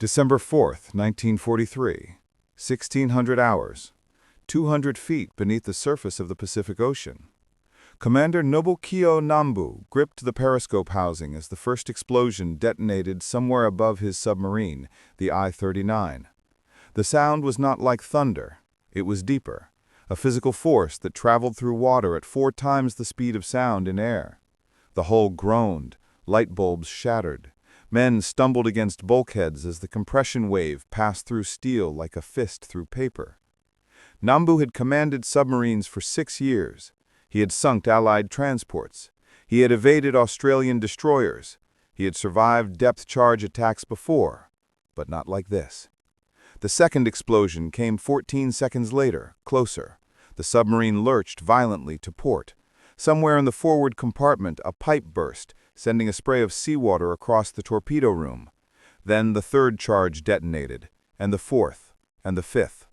December 4th, 1943, 1600 hours, 200 feet beneath the surface of the Pacific Ocean. Commander Nobukiyo Nambu gripped the periscope housing as the first explosion detonated somewhere above his submarine, the I-39. The sound was not like thunder. It was deeper, a physical force that traveled through water at 4 times the speed of sound in air. The hull groaned, light bulbs shattered. Men stumbled against bulkheads as the compression wave passed through steel like a fist through paper. Nambu had commanded submarines for 6 years. He had sunk Allied transports. He had evaded Australian destroyers. He had survived depth-charge attacks before, but not like this. The second explosion came 14 seconds later, closer. The submarine lurched violently to port. Somewhere in the forward compartment, a pipe burst, sending a spray of seawater across the torpedo room. Then the third charge detonated, and the fourth, and the fifth.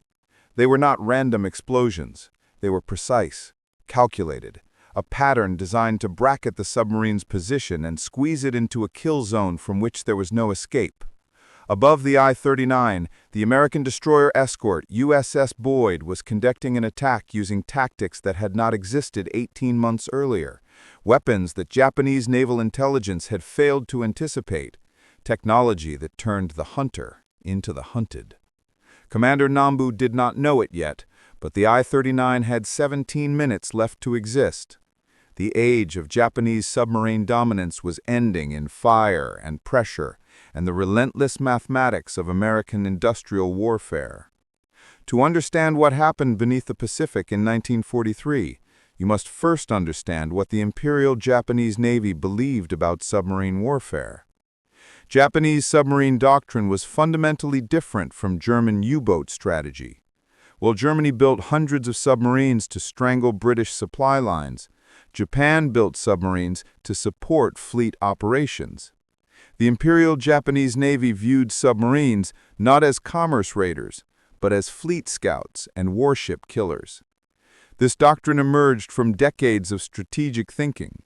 They were not random explosions. They were precise, calculated, a pattern designed to bracket the submarine's position and squeeze it into a kill zone from which there was no escape. Above the I-39, the American destroyer escort USS Boyd was conducting an attack using tactics that had not existed 18 months earlier, weapons that Japanese naval intelligence had failed to anticipate, technology that turned the hunter into the hunted. Commander Nambu did not know it yet, but the I-39 had 17 minutes left to exist. The age of Japanese submarine dominance was ending in fire and pressure and the relentless mathematics of American industrial warfare. To understand what happened beneath the Pacific in 1943, you must first understand what the Imperial Japanese Navy believed about submarine warfare. Japanese submarine doctrine was fundamentally different from German U-boat strategy. While Germany built hundreds of submarines to strangle British supply lines, Japan built submarines to support fleet operations. The Imperial Japanese Navy viewed submarines not as commerce raiders, but as fleet scouts and warship killers. This doctrine emerged from decades of strategic thinking.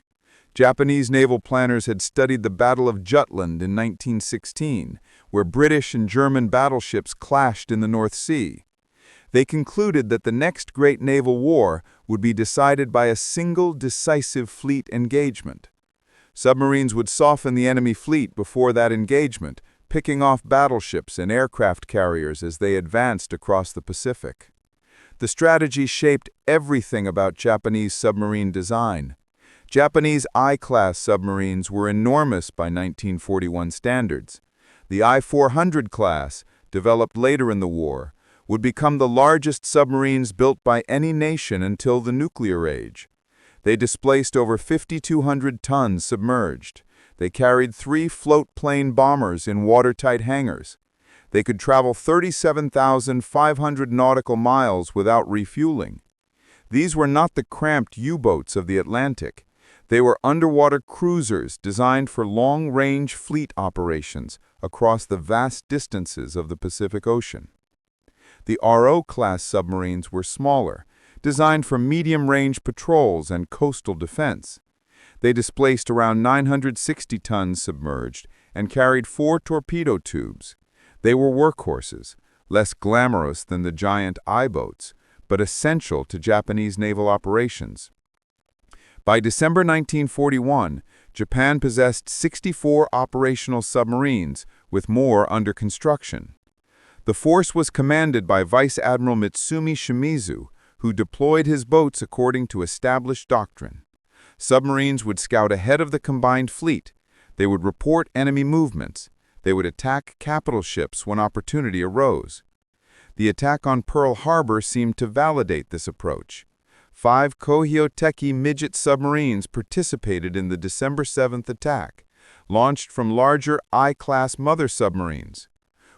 Japanese naval planners had studied the Battle of Jutland in 1916, where British and German battleships clashed in the North Sea. They concluded that the next great naval war would be decided by a single decisive fleet engagement. Submarines would soften the enemy fleet before that engagement, picking off battleships and aircraft carriers as they advanced across the Pacific. The strategy shaped everything about Japanese submarine design. Japanese I-class submarines were enormous by 1941 standards. The I-400 class, developed later in the war, would become the largest submarines built by any nation until the nuclear age. They displaced over 5,200 tons submerged. They carried 3 float-plane bombers in watertight hangars. They could travel 37,500 nautical miles without refueling. These were not the cramped U-boats of the Atlantic. They were underwater cruisers designed for long-range fleet operations across the vast distances of the Pacific Ocean. The RO-class submarines were smaller, designed for medium-range patrols and coastal defense. They displaced around 960 tons submerged and carried 4 torpedo tubes. They were workhorses, less glamorous than the giant I-boats, but essential to Japanese naval operations. By December 1941, Japan possessed 64 operational submarines, with more under construction. The force was commanded by Vice Admiral Mitsumi Shimizu, who deployed his boats according to established doctrine. Submarines would scout ahead of the combined fleet. They would report enemy movements. They would attack capital ships when opportunity arose. The attack on Pearl Harbor seemed to validate this approach. 5 Kohio-teki midget submarines participated in the December 7th attack, launched from larger I-class mother submarines.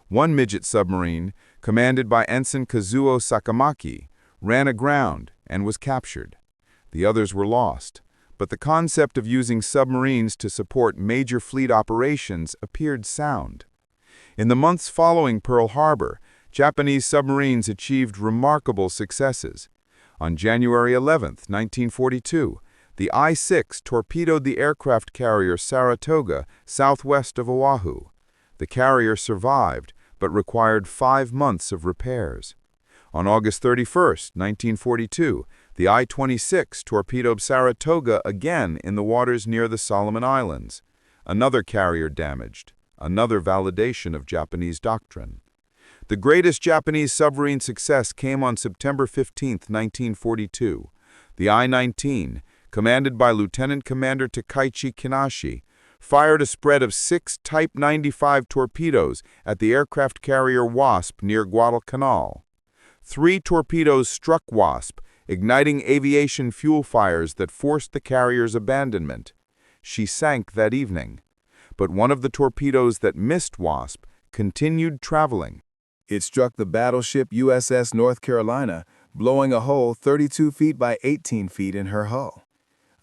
One midget submarine, commanded by Ensign Kazuo Sakamaki, ran aground and was captured. The others were lost, but the concept of using submarines to support major fleet operations appeared sound. In the months following Pearl Harbor, Japanese submarines achieved remarkable successes. On January 11, 1942, the I-6 torpedoed the aircraft carrier Saratoga southwest of Oahu. The carrier survived, but required 5 months of repairs. On August 31, 1942, the I-26 torpedoed Saratoga again in the waters near the Solomon Islands. Another carrier damaged, another validation of Japanese doctrine. The greatest Japanese submarine success came on September 15, 1942. The I-19, commanded by Lieutenant Commander Takaichi Kinashi, fired a spread of 6 Type 95 torpedoes at the aircraft carrier Wasp near Guadalcanal. 3 torpedoes struck Wasp, igniting aviation fuel fires that forced the carrier's abandonment. She sank that evening. But one of the torpedoes that missed Wasp continued traveling. It struck the battleship USS North Carolina, blowing a hole 32 feet by 18 feet in her hull.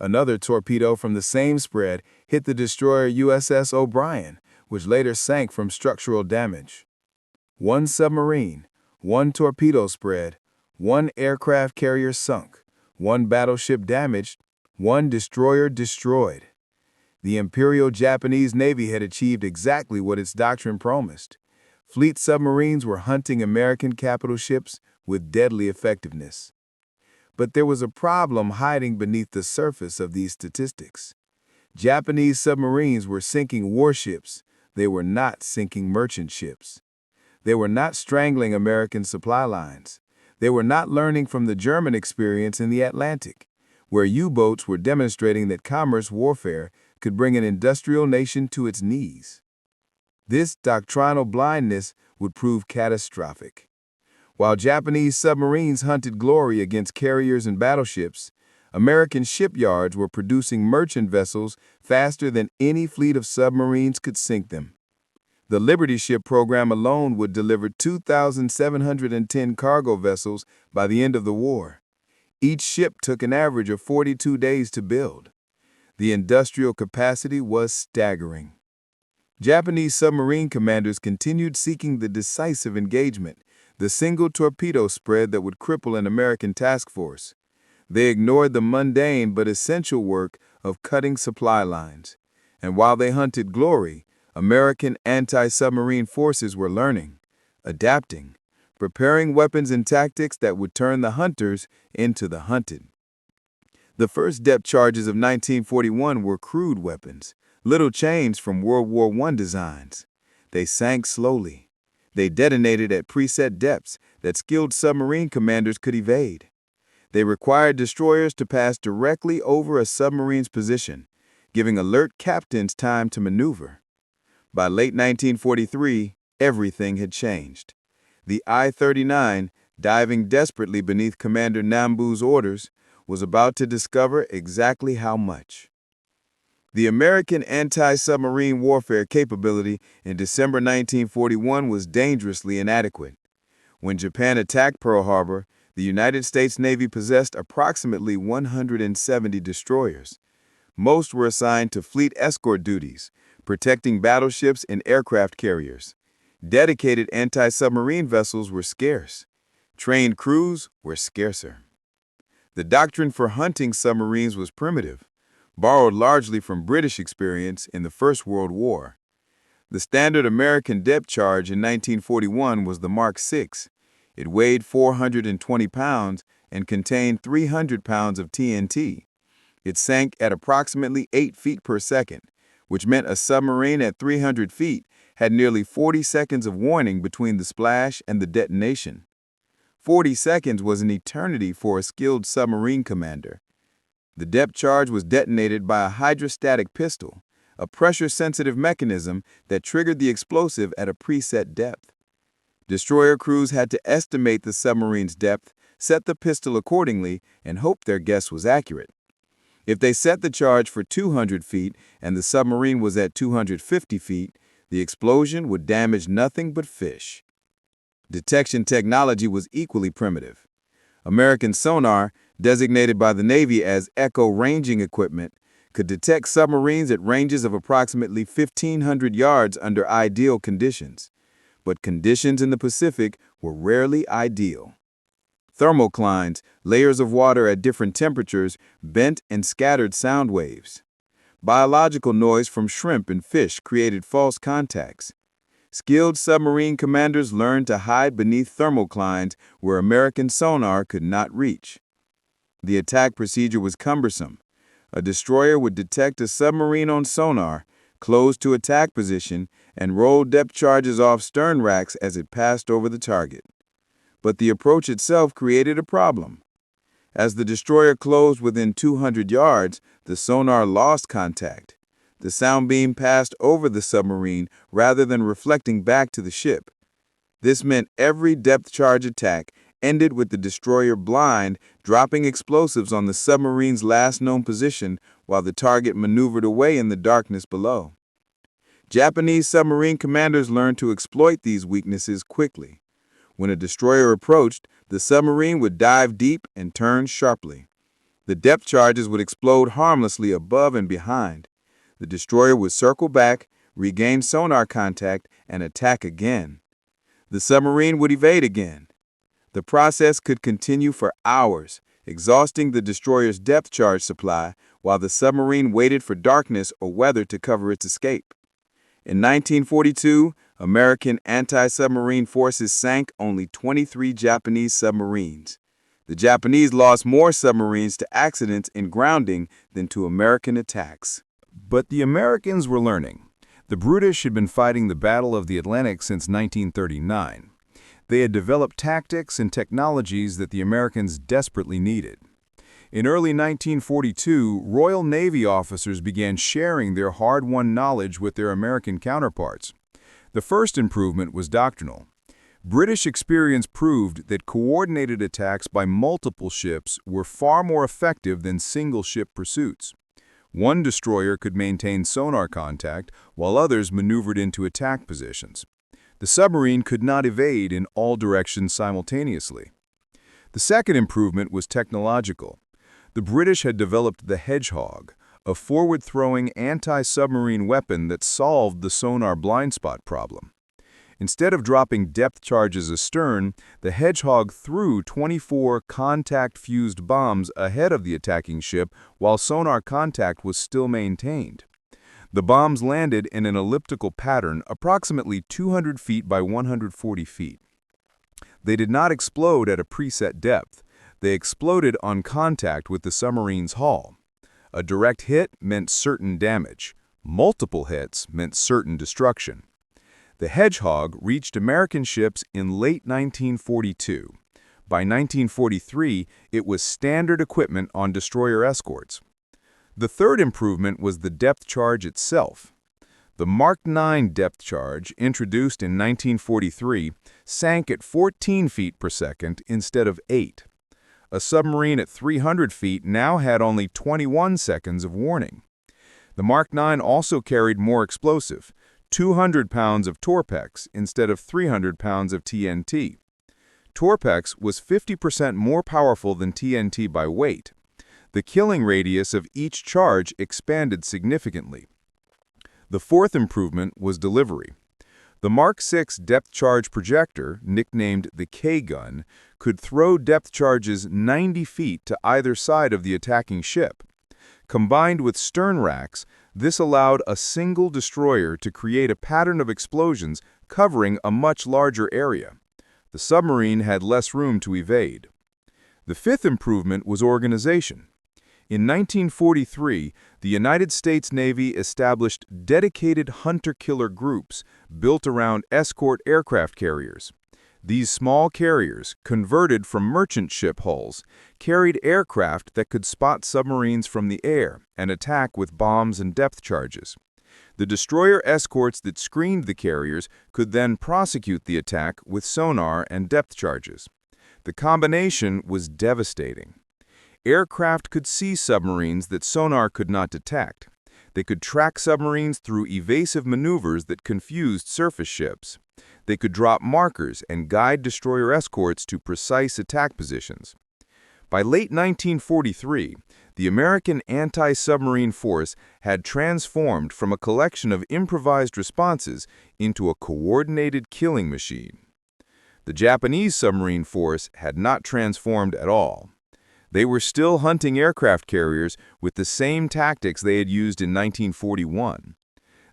Another torpedo from the same spread hit the destroyer USS O'Brien, which later sank from structural damage. 1 submarine, 1 torpedo spread, 1 aircraft carrier sunk, 1 battleship damaged, 1 destroyer destroyed. The Imperial Japanese Navy had achieved exactly what its doctrine promised. Fleet submarines were hunting American capital ships with deadly effectiveness. But there was a problem hiding beneath the surface of these statistics. Japanese submarines were sinking warships. They were not sinking merchant ships. They were not strangling American supply lines. They were not learning from the German experience in the Atlantic, where U-boats were demonstrating that commerce warfare could bring an industrial nation to its knees. This doctrinal blindness would prove catastrophic. While Japanese submarines hunted glory against carriers and battleships, American shipyards were producing merchant vessels faster than any fleet of submarines could sink them. The Liberty Ship program alone would deliver 2,710 cargo vessels by the end of the war. Each ship took an average of 42 days to build. The industrial capacity was staggering. Japanese submarine commanders continued seeking the decisive engagement, the single torpedo spread that would cripple an American task force. They ignored the mundane but essential work of cutting supply lines. And while they hunted glory, American anti-submarine forces were learning, adapting, preparing weapons and tactics that would turn the hunters into the hunted. The first depth charges of 1941 were crude weapons, little changed from World War I designs. They sank slowly. They detonated at preset depths that skilled submarine commanders could evade. They required destroyers to pass directly over a submarine's position, giving alert captains time to maneuver. By late 1943, everything had changed. The I-39, diving desperately beneath Commander Nambu's orders, was about to discover exactly how much. The American anti-submarine warfare capability in December 1941 was dangerously inadequate. When Japan attacked Pearl Harbor, the United States Navy possessed approximately 170 destroyers. Most were assigned to fleet escort duties, protecting battleships and aircraft carriers. Dedicated anti-submarine vessels were scarce. Trained crews were scarcer. The doctrine for hunting submarines was primitive, borrowed largely from British experience in the First World War. The standard American depth charge in 1941 was the Mark VI. It weighed 420 pounds and contained 300 pounds of TNT. It sank at approximately 8 feet per second, which meant a submarine at 300 feet had nearly 40 seconds of warning between the splash and the detonation. 40 seconds was an eternity for a skilled submarine commander. The depth charge was detonated by a hydrostatic pistol, a pressure-sensitive mechanism that triggered the explosive at a preset depth. Destroyer crews had to estimate the submarine's depth, set the pistol accordingly, and hope their guess was accurate. If they set the charge for 200 feet and the submarine was at 250 feet, the explosion would damage nothing but fish. Detection technology was equally primitive. American sonar, designated by the Navy as echo ranging equipment, could detect submarines at ranges of approximately 1,500 yards under ideal conditions. But conditions in the Pacific were rarely ideal. Thermoclines, layers of water at different temperatures, bent and scattered sound waves. Biological noise from shrimp and fish created false contacts. Skilled submarine commanders learned to hide beneath thermoclines where American sonar could not reach. The attack procedure was cumbersome. A destroyer would detect a submarine on sonar, close to attack position, and roll depth charges off stern racks as it passed over the target. But the approach itself created a problem. As the destroyer closed within 200 yards, the sonar lost contact. The sound beam passed over the submarine rather than reflecting back to the ship. This meant every depth charge attack ended with the destroyer blind, dropping explosives on the submarine's last known position while the target maneuvered away in the darkness below. Japanese submarine commanders learned to exploit these weaknesses quickly. When a destroyer approached, the submarine would dive deep and turn sharply. The depth charges would explode harmlessly above and behind. The destroyer would circle back, regain sonar contact, and attack again. The submarine would evade again. The process could continue for hours, exhausting the destroyer's depth charge supply while the submarine waited for darkness or weather to cover its escape. In 1942, American anti-submarine forces sank only 23 Japanese submarines. The Japanese lost more submarines to accidents and grounding than to American attacks. But the Americans were learning. The British had been fighting the Battle of the Atlantic since 1939. They had developed tactics and technologies that the Americans desperately needed. In early 1942, Royal Navy officers began sharing their hard-won knowledge with their American counterparts. The first improvement was doctrinal. British experience proved that coordinated attacks by multiple ships were far more effective than single-ship pursuits. One destroyer could maintain sonar contact, while others maneuvered into attack positions. The submarine could not evade in all directions simultaneously. The second improvement was technological. The British had developed the Hedgehog, a forward-throwing anti-submarine weapon that solved the sonar blind spot problem. Instead of dropping depth charges astern, the Hedgehog threw 24 contact-fused bombs ahead of the attacking ship while sonar contact was still maintained. The bombs landed in an elliptical pattern approximately 200 feet by 140 feet. They did not explode at a preset depth. They exploded on contact with the submarine's hull. A direct hit meant certain damage. Multiple hits meant certain destruction. The Hedgehog reached American ships in late 1942. By 1943, it was standard equipment on destroyer escorts. The third improvement was the depth charge itself. The Mark IX depth charge, introduced in 1943, sank at 14 feet per second instead of 8. A submarine at 300 feet now had only 21 seconds of warning. The Mark IX also carried more explosive, 200 pounds of Torpex instead of 300 pounds of TNT. Torpex was 50% more powerful than TNT by weight. The killing radius of each charge expanded significantly. The fourth improvement was delivery. The Mark VI depth charge projector, nicknamed the K-gun, could throw depth charges 90 feet to either side of the attacking ship. Combined with stern racks, this allowed a single destroyer to create a pattern of explosions covering a much larger area. The submarine had less room to evade. The fifth improvement was organization. In 1943, the United States Navy established dedicated hunter-killer groups built around escort aircraft carriers. These small carriers, converted from merchant ship hulls, carried aircraft that could spot submarines from the air and attack with bombs and depth charges. The destroyer escorts that screened the carriers could then prosecute the attack with sonar and depth charges. The combination was devastating. Aircraft could see submarines that sonar could not detect. They could track submarines through evasive maneuvers that confused surface ships. They could drop markers and guide destroyer escorts to precise attack positions. By late 1943, the American anti-submarine force had transformed from a collection of improvised responses into a coordinated killing machine. The Japanese submarine force had not transformed at all. They were still hunting aircraft carriers with the same tactics they had used in 1941.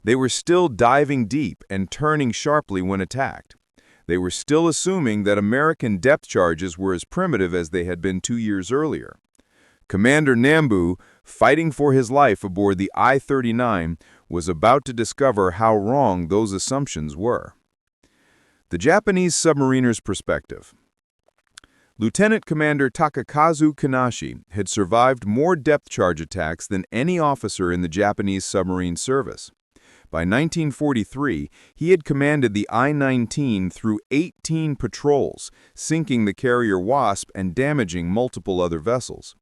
They were still diving deep and turning sharply when attacked. They were still assuming that American depth charges were as primitive as they had been 2 years earlier. Commander Nambu, fighting for his life aboard the I-39, was about to discover how wrong those assumptions were. The Japanese submariner's perspective. Lieutenant Commander Takakazu Kinashi had survived more depth charge attacks than any officer in the Japanese submarine service. By 1943, he had commanded the I-19 through 18 patrols, sinking the carrier Wasp and damaging multiple other vessels.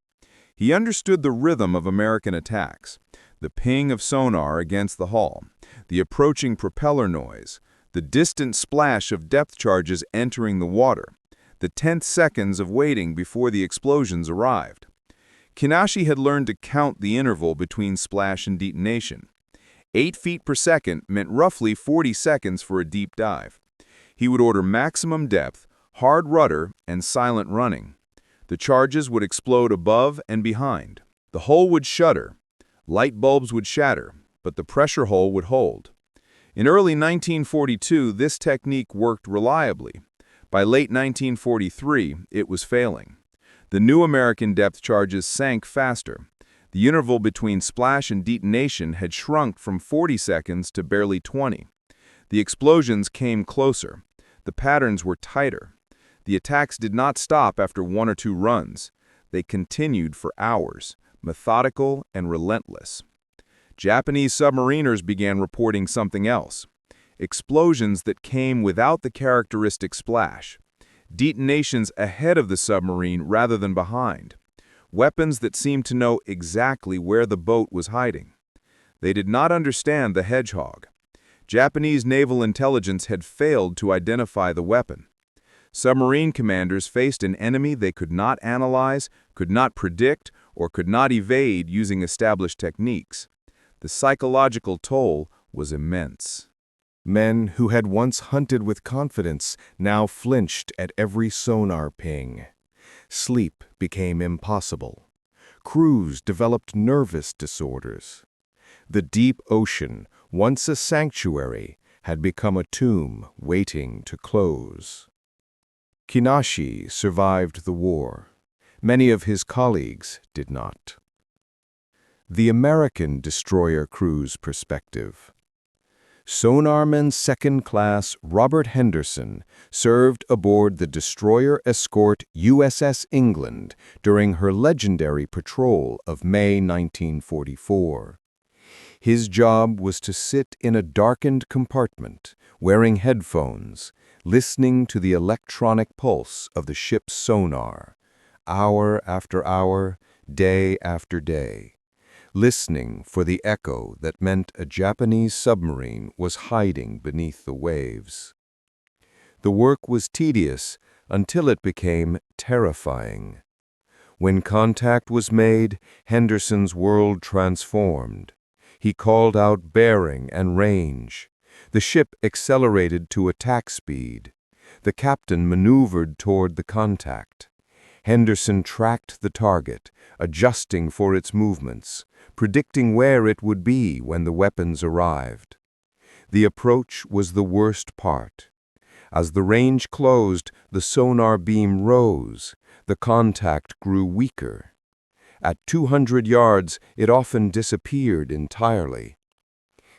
He understood the rhythm of American attacks, the ping of sonar against the hull, the approaching propeller noise, the distant splash of depth charges entering the water, the tenth seconds of waiting before the explosions arrived. Kinashi had learned to count the interval between splash and detonation. 8 feet per second meant roughly 40 seconds for a deep dive. He would order maximum depth, hard rudder, and silent running. The charges would explode above and behind. The hull would shudder. Light bulbs would shatter, but the pressure hull would hold. In early 1942, this technique worked reliably. By late 1943, it was failing. The new American depth charges sank faster. The interval between splash and detonation had shrunk from 40 seconds to barely 20. The explosions came closer. The patterns were tighter. The attacks did not stop after 1 or 2 runs. They continued for hours, methodical and relentless. Japanese submariners began reporting something else. Explosions that came without the characteristic splash. Detonations ahead of the submarine rather than behind. Weapons that seemed to know exactly where the boat was hiding. They did not understand the hedgehog. Japanese naval intelligence had failed to identify the weapon. Submarine commanders faced an enemy they could not analyze, could not predict, or could not evade using established techniques. The psychological toll was immense. Men who had once hunted with confidence now flinched at every sonar ping. Sleep became impossible. Crews developed nervous disorders. The deep ocean, once a sanctuary, had become a tomb waiting to close. Kinashi survived the war. Many of his colleagues did not. The American destroyer crew's perspective. Sonarman Second Class Robert Henderson served aboard the destroyer escort USS England during her legendary patrol of May 1944. His job was to sit in a darkened compartment, wearing headphones, listening to the electronic pulse of the ship's sonar, hour after hour, day after day, listening for the echo that meant a Japanese submarine was hiding beneath the waves. The work was tedious until it became terrifying. When contact was made, Henderson's world transformed. He called out bearing and range. The ship accelerated to attack speed. The captain maneuvered toward the contact. Henderson tracked the target, adjusting for its movements, predicting where it would be when the weapons arrived. The approach was the worst part. As the range closed, the sonar beam rose. The contact grew weaker. At 200 yards, it often disappeared entirely.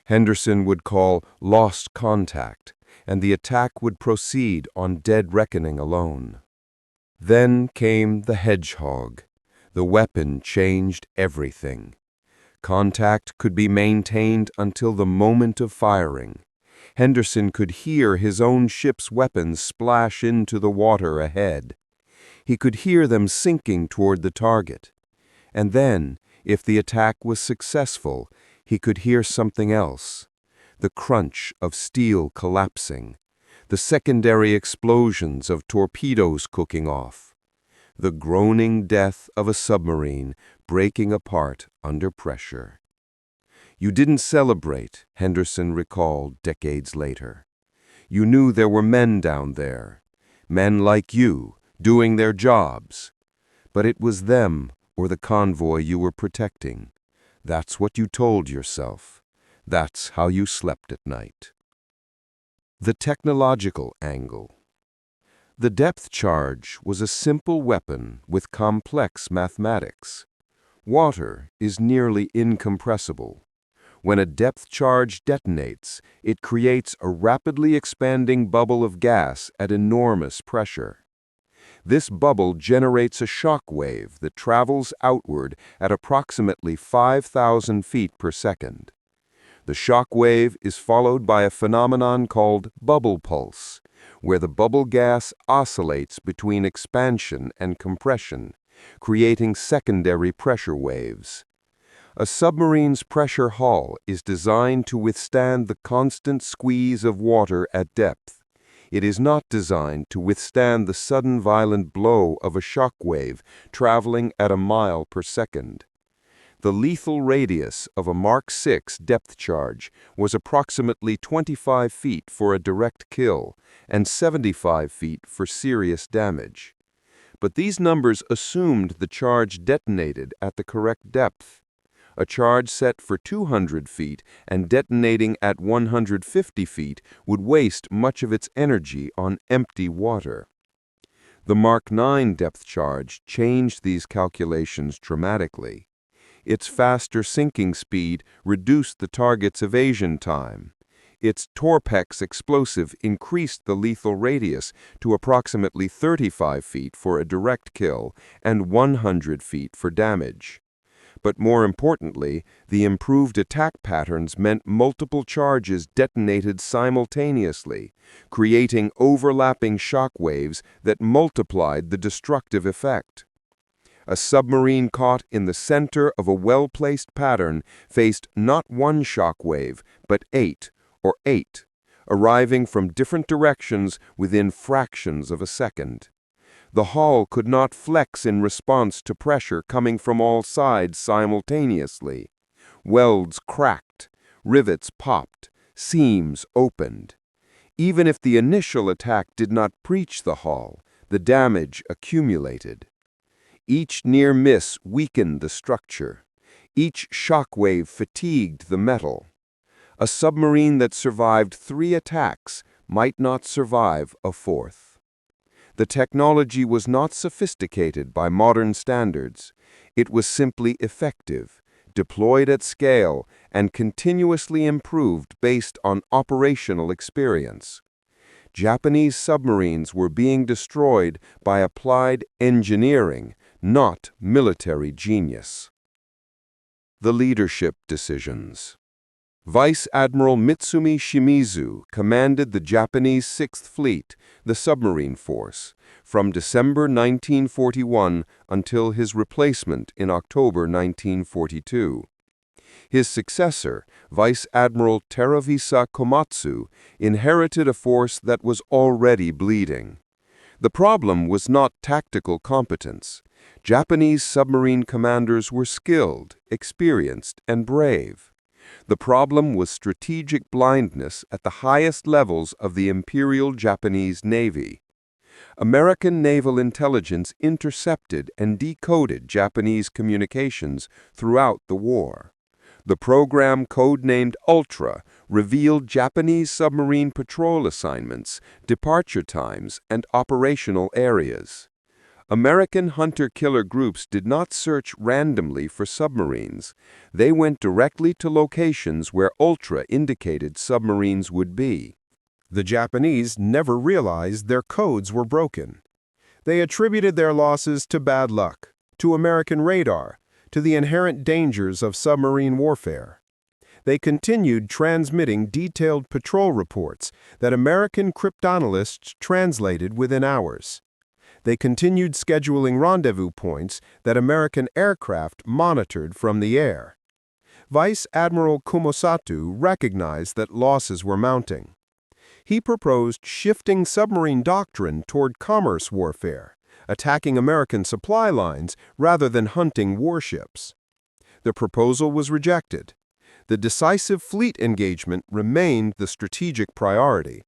Henderson would call lost contact, and the attack would proceed on dead reckoning alone. Then came the hedgehog. The weapon changed everything. Contact could be maintained until the moment of firing. Henderson could hear his own ship's weapons splash into the water ahead. He could hear them sinking toward the target. And then, if the attack was successful, he could hear something else. The crunch of steel collapsing. The secondary explosions of torpedoes cooking off. The groaning death of a submarine breaking apart under pressure. You didn't celebrate, Henderson recalled decades later. You knew there were men down there, men like you, doing their jobs. But it was them or the convoy you were protecting. That's what you told yourself. That's how you slept at night. The technological angle. The depth charge was a simple weapon with complex mathematics. Water is nearly incompressible. When a depth charge detonates, it creates a rapidly expanding bubble of gas at enormous pressure. This bubble generates a shock wave that travels outward at approximately 5,000 feet per second. The shock wave is followed by a phenomenon called bubble pulse, where the bubble gas oscillates between expansion and compression, creating secondary pressure waves. A submarine's pressure hull is designed to withstand the constant squeeze of water at depth. It is not designed to withstand the sudden violent blow of a shock wave traveling at a mile per second. The lethal radius of a Mark VI depth charge was approximately 25 feet for a direct kill and 75 feet for serious damage. But these numbers assumed the charge detonated at the correct depth. A charge set for 200 feet and detonating at 150 feet would waste much of its energy on empty water. The Mark IX depth charge changed these calculations dramatically. Its faster sinking speed reduced the target's evasion time. Its Torpex explosive increased the lethal radius to approximately 35 feet for a direct kill and 100 feet for damage. But more importantly, the improved attack patterns meant multiple charges detonated simultaneously, creating overlapping shock waves that multiplied the destructive effect. A submarine caught in the center of a well-placed pattern faced not one shock wave, but eight, arriving from different directions within fractions of a second. The hull could not flex in response to pressure coming from all sides simultaneously. Welds cracked, rivets popped, seams opened. Even if the initial attack did not breach the hull, the damage accumulated. Each near miss weakened the structure. Each shock wave fatigued the metal. A submarine that survived 3 attacks might not survive a 4th. The technology was not sophisticated by modern standards. It was simply effective, deployed at scale, and continuously improved based on operational experience. Japanese submarines were being destroyed by applied engineering, not military genius. The leadership decisions. Vice Admiral Mitsumi Shimizu commanded the Japanese Sixth Fleet, the submarine force, from December 1941 until his replacement in October 1942. His successor, Vice Admiral Teravisa Komatsu, inherited a force that was already bleeding. The problem was not tactical competence. Japanese submarine commanders were skilled, experienced, and brave. The problem was strategic blindness at the highest levels of the Imperial Japanese Navy. American naval intelligence intercepted and decoded Japanese communications throughout the war. The program codenamed Ultra revealed Japanese submarine patrol assignments, departure times, and operational areas. American hunter-killer groups did not search randomly for submarines. They went directly to locations where Ultra indicated submarines would be. The Japanese never realized their codes were broken. They attributed their losses to bad luck, to American radar, to the inherent dangers of submarine warfare. They continued transmitting detailed patrol reports that American cryptanalysts translated within hours. They continued scheduling rendezvous points that American aircraft monitored from the air. Vice Admiral Kumosato recognized that losses were mounting. He proposed shifting submarine doctrine toward commerce warfare, attacking American supply lines rather than hunting warships. The proposal was rejected. The decisive fleet engagement remained the strategic priority.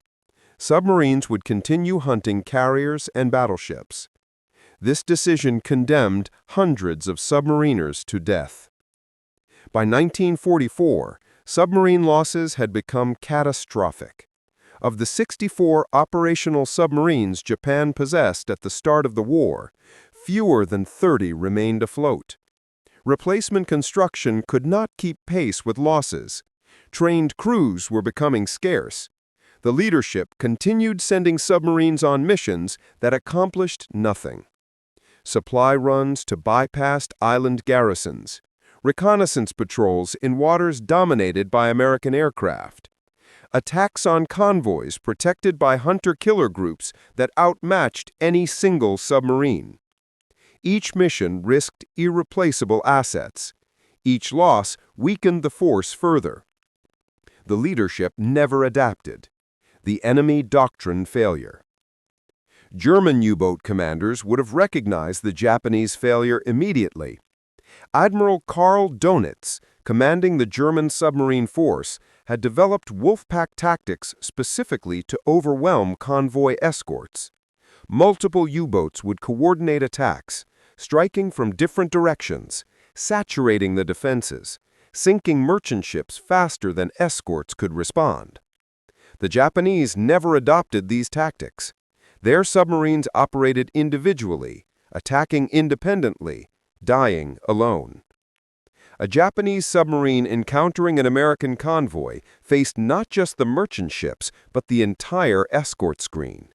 Submarines would continue hunting carriers and battleships. This decision condemned hundreds of submariners to death. By 1944, Submarine losses had become catastrophic. Of the 64 operational submarines Japan possessed at the start of the war, fewer than 30 remained afloat. Replacement construction could not keep pace with losses. Trained crews were becoming scarce. The leadership continued sending submarines on missions that accomplished nothing. Supply runs to bypassed island garrisons, reconnaissance patrols in waters dominated by American aircraft, attacks on convoys protected by hunter-killer groups that outmatched any single submarine. Each mission risked irreplaceable assets. Each loss weakened the force further. The leadership never adapted. The enemy doctrine failure. German U-boat commanders would have recognized the Japanese failure immediately. Admiral Karl Donitz, commanding the German submarine force, had developed wolfpack tactics specifically to overwhelm convoy escorts. Multiple U-boats would coordinate attacks, striking from different directions, saturating the defenses, sinking merchant ships faster than escorts could respond. The Japanese never adopted these tactics. Their submarines operated individually, attacking independently, dying alone. A Japanese submarine encountering an American convoy faced not just the merchant ships, but the entire escort screen.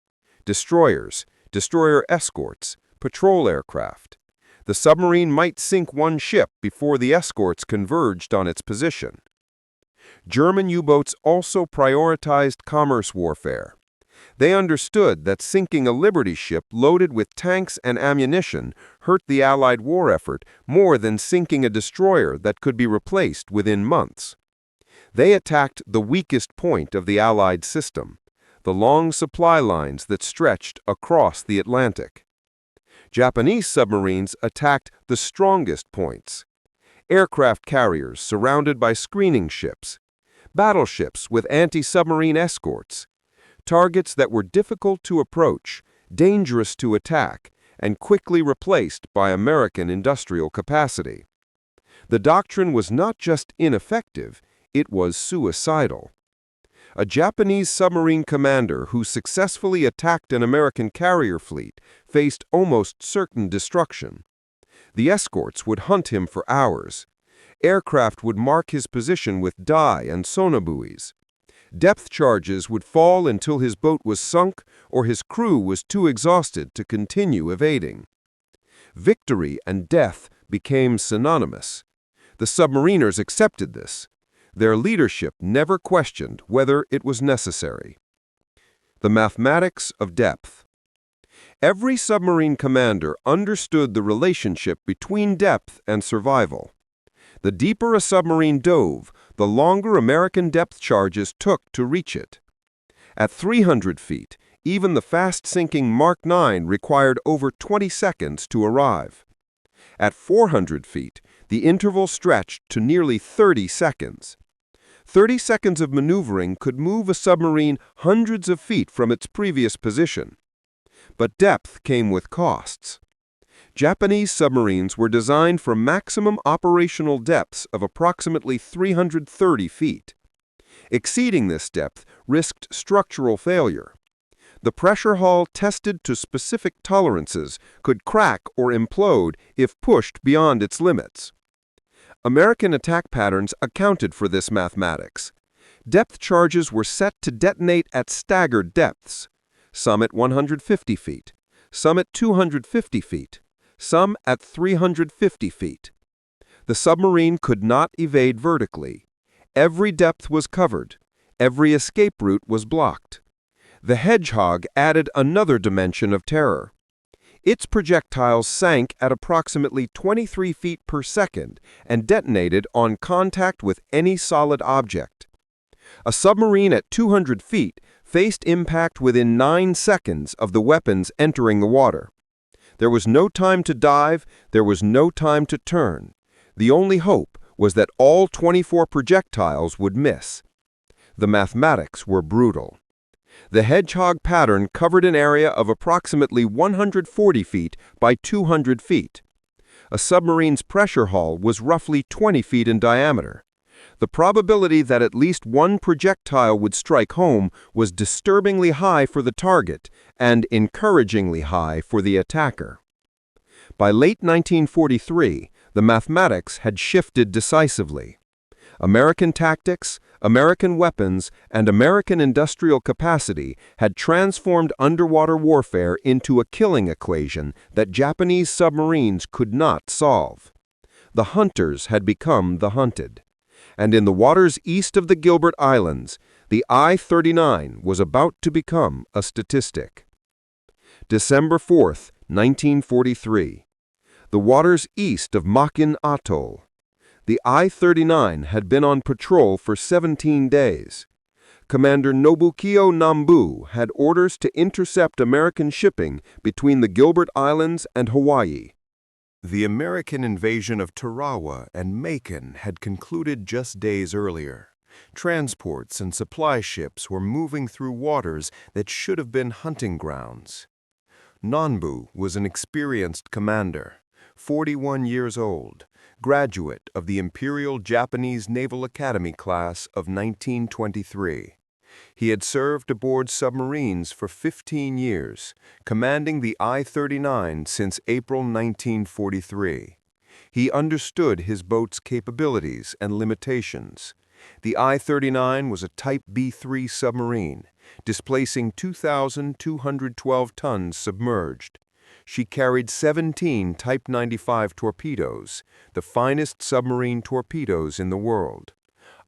Destroyers, destroyer escorts, patrol aircraft. The submarine might sink one ship before the escorts converged on its position. German U-boats also prioritized commerce warfare. They understood that sinking a Liberty ship loaded with tanks and ammunition hurt the Allied war effort more than sinking a destroyer that could be replaced within months. They attacked the weakest point of the Allied system, the long supply lines that stretched across the Atlantic. Japanese submarines attacked the strongest points. Aircraft carriers surrounded by screening ships, battleships with anti-submarine escorts, targets that were difficult to approach, dangerous to attack, and quickly replaced by American industrial capacity. The doctrine was not just ineffective, it was suicidal. A Japanese submarine commander who successfully attacked an American carrier fleet faced almost certain destruction. The escorts would hunt him for hours. Aircraft would mark his position with dye and sonobuoys. Depth charges would fall until his boat was sunk or his crew was too exhausted to continue evading. Victory and death became synonymous. The submariners accepted this. Their leadership never questioned whether it was necessary. The mathematics of depth. Every submarine commander understood the relationship between depth and survival. The deeper a submarine dove, the longer American depth charges took to reach it. At 300 feet, even the fast-sinking Mark IX required over 20 seconds to arrive. At 400 feet, the interval stretched to nearly 30 seconds. 30 seconds of maneuvering could move a submarine hundreds of feet from its previous position. But depth came with costs. Japanese submarines were designed for maximum operational depths of approximately 330 feet. Exceeding this depth risked structural failure. The pressure hull tested to specific tolerances could crack or implode if pushed beyond its limits. American attack patterns accounted for this mathematics. Depth charges were set to detonate at staggered depths, some at 150 feet, some at 250 feet, some at 350 feet. The submarine could not evade vertically. Every depth was covered. Every escape route was blocked. The Hedgehog added another dimension of terror. Its projectiles sank at approximately 23 feet per second and detonated on contact with any solid object. A submarine at 200 feet faced impact within 9 seconds of the weapons entering the water. There was no time to dive, there was no time to turn. The only hope was that all 24 projectiles would miss. The mathematics were brutal. The Hedgehog pattern covered an area of approximately 140 feet by 200 feet. A submarine's pressure hull was roughly 20 feet in diameter. The probability that at least one projectile would strike home was disturbingly high for the target and encouragingly high for the attacker. By late 1943, the mathematics had shifted decisively. American tactics, American weapons, and American industrial capacity had transformed underwater warfare into a killing equation that Japanese submarines could not solve. The hunters had become the hunted. And in the waters east of the Gilbert Islands, the I-39 was about to become a statistic. December 4, 1943. The waters east of Makin Atoll. The I-39 had been on patrol for 17 days. Commander Nobukiyo Nambu had orders to intercept American shipping between the Gilbert Islands and Hawaii. The American invasion of Tarawa and Macon had concluded just days earlier. Transports and supply ships were moving through waters that should have been hunting grounds. Nambu was an experienced commander, 41 years old, graduate of the Imperial Japanese Naval Academy class of 1923. He had served aboard submarines for 15 years, commanding the I-39 since April 1943. He understood his boat's capabilities and limitations. The I-39 was a Type B-3 submarine, displacing 2,212 tons submerged. She carried 17 Type 95 torpedoes, the finest submarine torpedoes in the world.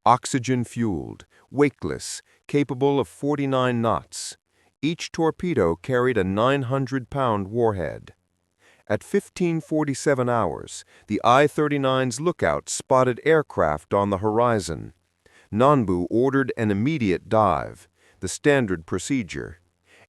Oxygen-fueled, wakeless, capable of 49 knots. Each torpedo carried a 900-pound warhead. At 15:47 hours, the I-39's lookout spotted aircraft on the horizon. Nambu ordered an immediate dive, the standard procedure.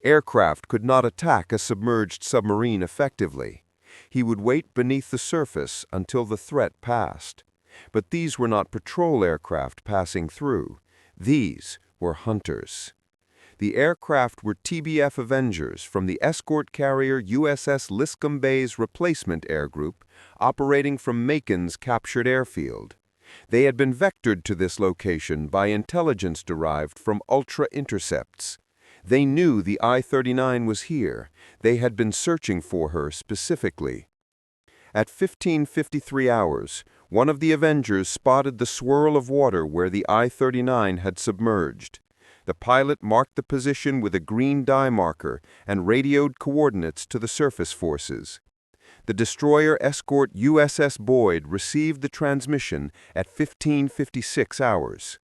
Aircraft could not attack a submerged submarine effectively. He would wait beneath the surface until the threat passed. But these were not patrol aircraft passing through. These were hunters. The aircraft were TBF Avengers from the escort carrier USS Liscombe Bay's replacement air group, operating from Macon's captured airfield. They had been vectored to this location by intelligence derived from ultra-intercepts. They knew the I-39 was here. They had been searching for her specifically. At 15:53 hours, one of the Avengers spotted the swirl of water where the I-39 had submerged. The pilot marked the position with a green dye marker and radioed coordinates to the surface forces. The destroyer escort USS Boyd received the transmission at 15:56 hours.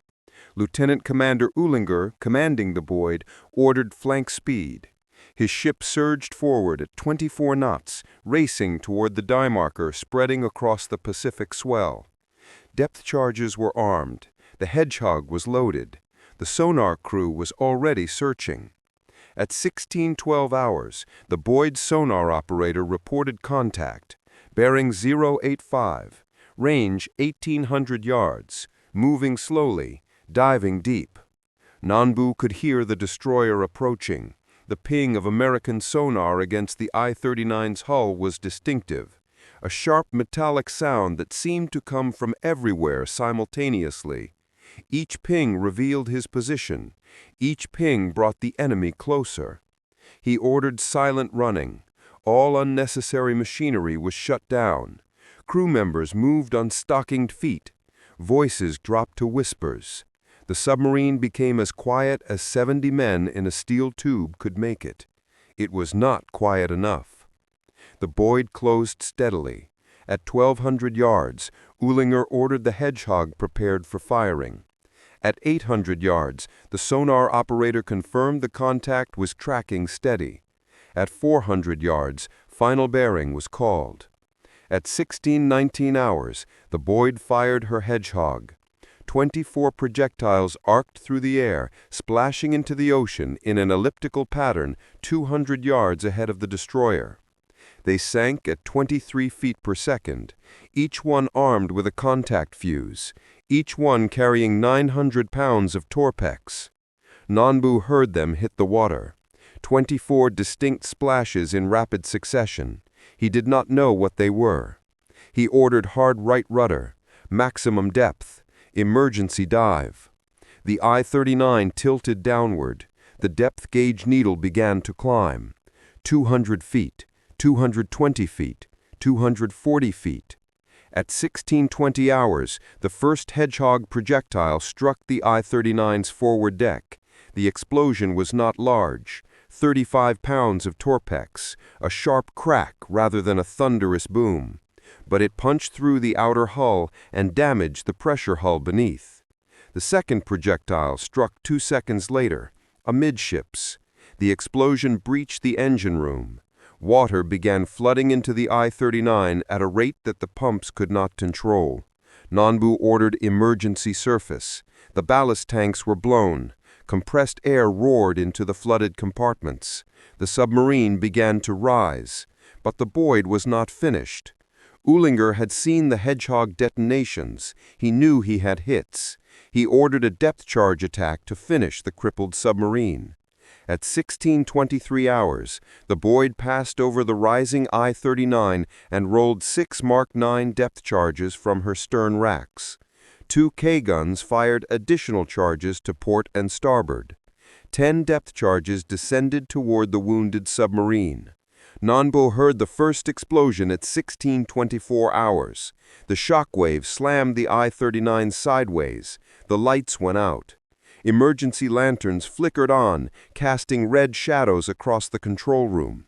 Lieutenant Commander Uhlinger, commanding the Boyd, ordered flank speed. His ship surged forward at 24 knots, racing toward the dye marker spreading across the Pacific swell. Depth charges were armed. The Hedgehog was loaded. The sonar crew was already searching. At 16:12 hours, the Boyd sonar operator reported contact. Bearing 085, range 1,800 yards, moving slowly, diving deep. Nambu could hear the destroyer approaching. The ping of American sonar against the I-39's hull was distinctive, a sharp metallic sound that seemed to come from everywhere simultaneously. Each ping revealed his position. Each ping brought the enemy closer. He ordered silent running. All unnecessary machinery was shut down. Crew members moved on stockinged feet. Voices dropped to whispers. The submarine became as quiet as 70 men in a steel tube could make it. It was not quiet enough. The Boyd closed steadily. At 1,200 yards, Uhlinger ordered the Hedgehog prepared for firing. At 800 yards, the sonar operator confirmed the contact was tracking steady. At 400 yards, final bearing was called. At 16:19 hours, the Boyd fired her Hedgehog. 24 projectiles arced through the air, splashing into the ocean in an elliptical pattern 200 yards ahead of the destroyer. They sank at 23 feet per second, each one armed with a contact fuse, each one carrying 900 pounds of Torpex. Nambu heard them hit the water. 24 distinct splashes in rapid succession. He did not know what they were. He ordered hard right rudder, maximum depth, Emergency dive. The I-39 tilted downward. The depth gauge needle began to climb. 200 feet, 220 feet, 240 feet. At 16:20 hours, the first Hedgehog projectile struck the I-39's forward deck. The explosion was not large, 35 pounds of torpex, a sharp crack rather than a thunderous boom. But it punched through the outer hull and damaged the pressure hull beneath. The second projectile struck 2 seconds later, amidships. The explosion breached the engine room. Water began flooding into the I-39 at a rate that the pumps could not control. Nambu ordered emergency surface. The ballast tanks were blown. Compressed air roared into the flooded compartments. The submarine began to rise. But the Boyd was not finished. Ulinger had seen the Hedgehog detonations. He knew he had hits. He ordered a depth charge attack to finish the crippled submarine. At 16:23 hours, the Boyd passed over the rising I-39 and rolled 6 Mark IX depth charges from her stern racks. 2 K-guns fired additional charges to port and starboard. 10 depth charges descended toward the wounded submarine. Nambu heard the first explosion at 16:24 hours. The shockwave slammed the I-39 sideways. The lights went out. Emergency lanterns flickered on, casting red shadows across the control room.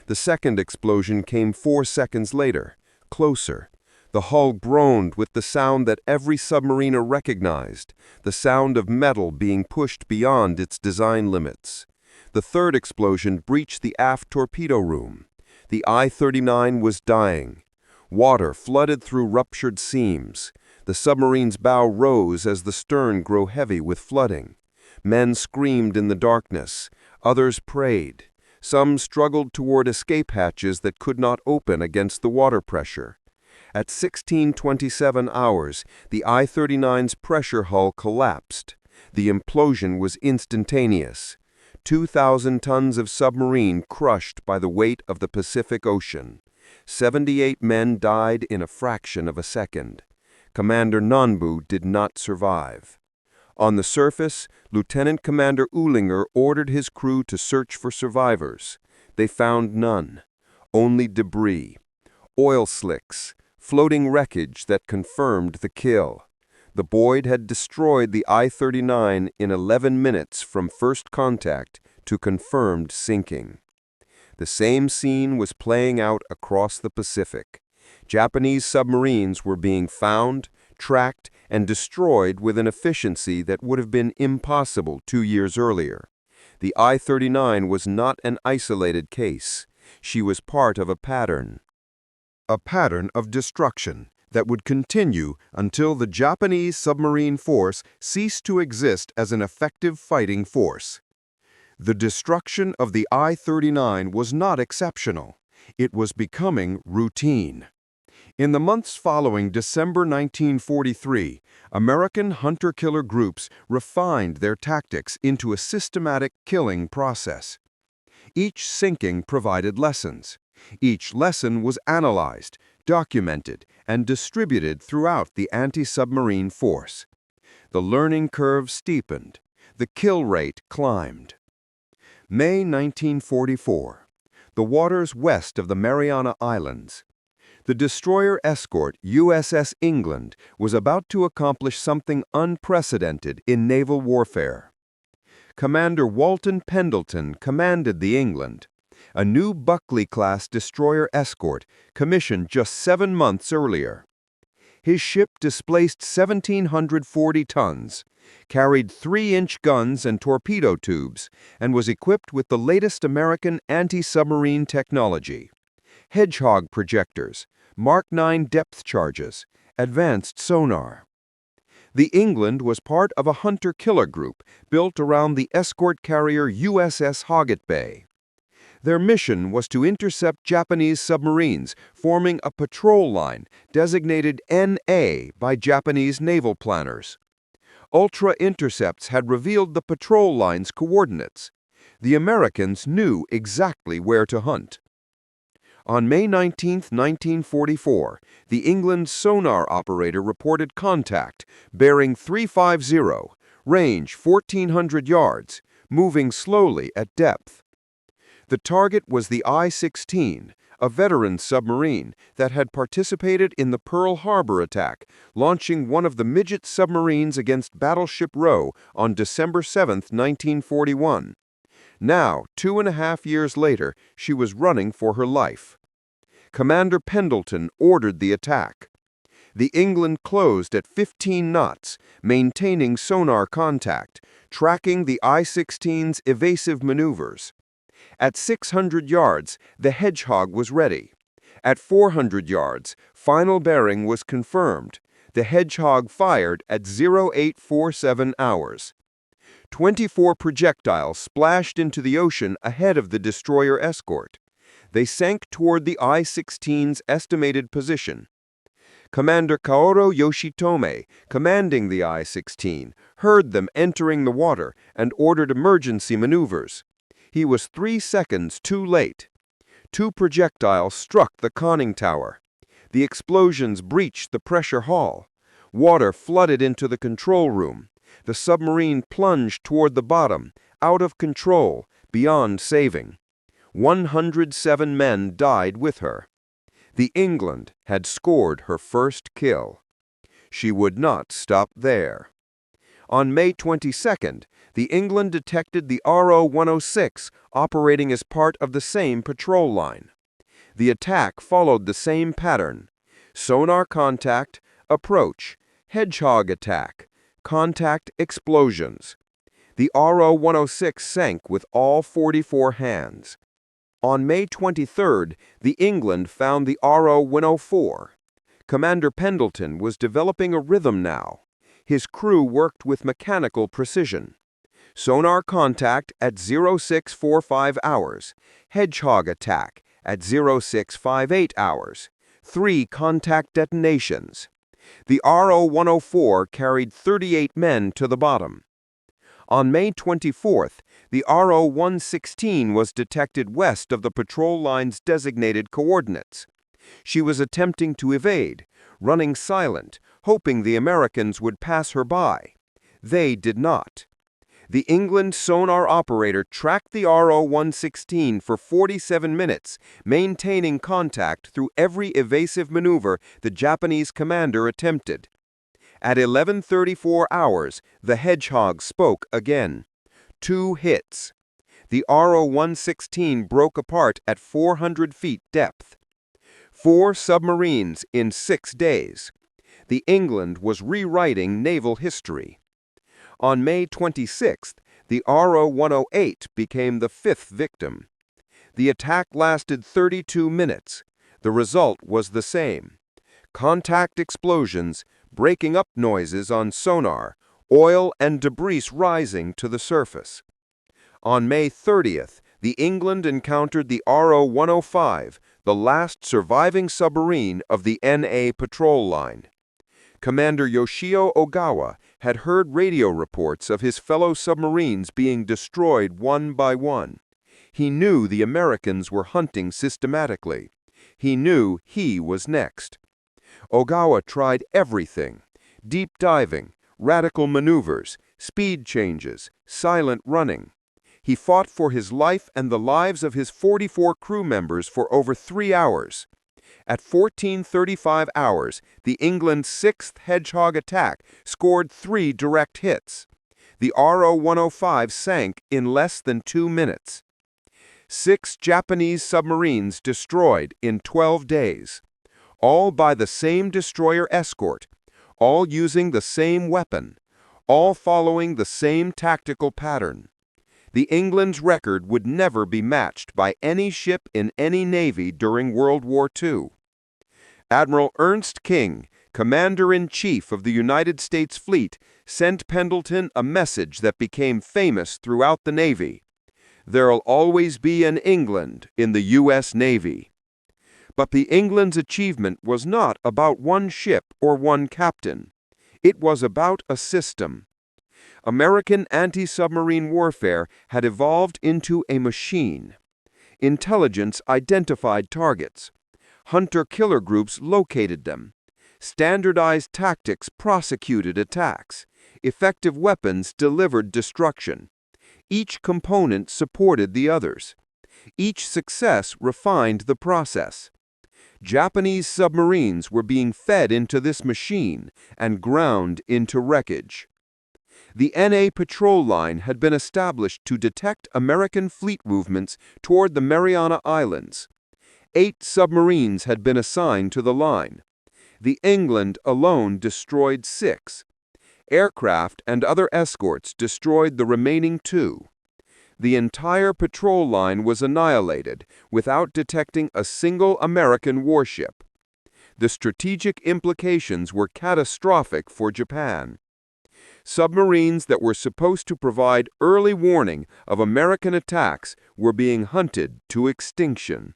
The second explosion came 4 seconds later, closer. The hull groaned with the sound that every submariner recognized, the sound of metal being pushed beyond its design limits. The third explosion breached the aft torpedo room. The I-39 was dying. Water flooded through ruptured seams. The submarine's bow rose as the stern grew heavy with flooding. Men screamed in the darkness. Others prayed. Some struggled toward escape hatches that could not open against the water pressure. At 16:27 hours, the I-39's pressure hull collapsed. The implosion was instantaneous. 2,000 tons of submarine crushed by the weight of the Pacific Ocean. 78 men died in a fraction of a second. Commander Nambu did not survive. On the surface, Lieutenant Commander Ulinger ordered his crew to search for survivors. They found none. Only debris. Oil slicks. Floating wreckage that confirmed the kill. The Boyd had destroyed the I-39 in 11 minutes from first contact to confirmed sinking. The same scene was playing out across the Pacific. Japanese submarines were being found, tracked, and destroyed with an efficiency that would have been impossible 2 years earlier. The I-39 was not an isolated case. She was part of a pattern. A pattern of destruction that would continue until the Japanese submarine force ceased to exist as an effective fighting force. The destruction of the I-39 was not exceptional. It was becoming routine. In the months following December 1943, American hunter-killer groups refined their tactics into a systematic killing process. Each sinking provided lessons. Each lesson was analyzed, documented, and distributed throughout the anti-submarine force. The learning curve steepened. The kill rate climbed. May 1944. The waters west of the Mariana Islands. The destroyer escort USS England was about to accomplish something unprecedented in naval warfare. Commander Walton Pendleton commanded the England, a new Buckley-class destroyer escort commissioned just 7 months earlier. His ship displaced 1,740 tons, carried 3-inch guns and torpedo tubes, and was equipped with the latest American anti-submarine technology. Hedgehog projectors, Mark IX depth charges, advanced sonar. The England was part of a hunter-killer group built around the escort carrier USS Hoggett Bay. Their mission was to intercept Japanese submarines, forming a patrol line designated NA by Japanese naval planners. Ultra intercepts had revealed the patrol line's coordinates. The Americans knew exactly where to hunt. On May 19, 1944, the England sonar operator reported contact, bearing 350, range 1,400 yards, moving slowly at depth. The target was the I-16, a veteran submarine that had participated in the Pearl Harbor attack, launching one of the midget submarines against Battleship Row on December 7, 1941. Now, 2.5 years later, she was running for her life. Commander Pendleton ordered the attack. The England closed at 15 knots, maintaining sonar contact, tracking the I-16's evasive maneuvers. At 600 yards, the Hedgehog was ready. At 400 yards, final bearing was confirmed. The Hedgehog fired at 0847 hours. 24 projectiles splashed into the ocean ahead of the destroyer escort. They sank toward the I-16's estimated position. Commander Kaoru Yoshitome, commanding the I-16, heard them entering the water and ordered emergency maneuvers. He was 3 seconds too late. 2 projectiles struck the conning tower. The explosions breached the pressure hull. Water flooded into the control room. The submarine plunged toward the bottom, out of control, beyond saving. 107 men died with her. The England had scored her first kill. She would not stop there. On May 22nd, the England detected the RO-106 operating as part of the same patrol line. The attack followed the same pattern: sonar contact, approach, Hedgehog attack, contact explosions. The RO-106 sank with all 44 hands. On May 23rd, the England found the RO-104. Commander Pendleton was developing a rhythm now. His crew worked with mechanical precision. Sonar contact at 0645 hours. Hedgehog attack at 0658 hours. 3 contact detonations. The RO-104 carried 38 men to the bottom. On May 24th, the RO-116 was detected west of the patrol line's designated coordinates. She was attempting to evade, running silent, hoping the Americans would pass her by. They did not. The England sonar operator tracked the RO-116 for 47 minutes, maintaining contact through every evasive maneuver the Japanese commander attempted. At 11:34 hours, the Hedgehog spoke again. 2 hits. The RO-116 broke apart at 400 feet depth. 4 submarines in 6 days. The England was rewriting naval history. On May 26th, the RO-108 became the 5th victim. The attack lasted 32 minutes. The result was the same: contact explosions, breaking up noises on sonar, oil and debris rising to the surface. On May 30th, the England encountered the RO-105, the last surviving submarine of the NA patrol line. Commander Yoshio Ogawa had heard radio reports of his fellow submarines being destroyed one by one. He knew the Americans were hunting systematically. He knew he was next. Ogawa tried everything: deep diving, radical maneuvers, speed changes, silent running. He fought for his life and the lives of his 44 crew members for over 3 hours. At 14:35 hours, the England's 6th Hedgehog attack scored 3 direct hits. The RO-105 sank in less than 2 minutes. 6 Japanese submarines destroyed in 12 days. All by the same destroyer escort, all using the same weapon, all following the same tactical pattern. The England's record would never be matched by any ship in any navy during World War II. Admiral Ernst King, Commander-in-Chief of the United States Fleet, sent Pendleton a message that became famous throughout the Navy: "There'll always be an England in the U.S. Navy." But the England's achievement was not about one ship or one captain. It was about a system. American anti-submarine warfare had evolved into a machine. Intelligence identified targets. Hunter-killer groups located them. Standardized tactics prosecuted attacks. Effective weapons delivered destruction. Each component supported the others. Each success refined the process. Japanese submarines were being fed into this machine and ground into wreckage. The NA patrol line had been established to detect American fleet movements toward the Mariana Islands. 8 submarines had been assigned to the line. The England alone destroyed 6. Aircraft and other escorts destroyed the remaining 2. The entire patrol line was annihilated without detecting a single American warship. The strategic implications were catastrophic for Japan. Submarines that were supposed to provide early warning of American attacks were being hunted to extinction.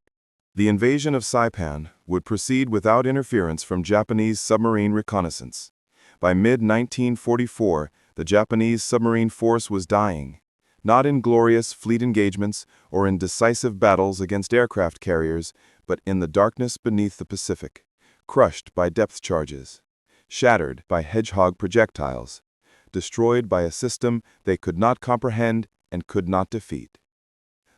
The invasion of Saipan would proceed without interference from Japanese submarine reconnaissance. By mid-1944, the Japanese submarine force was dying, not in glorious fleet engagements or in decisive battles against aircraft carriers, but in the darkness beneath the Pacific, crushed by depth charges, shattered by hedgehog projectiles, destroyed by a system they could not comprehend and could not defeat.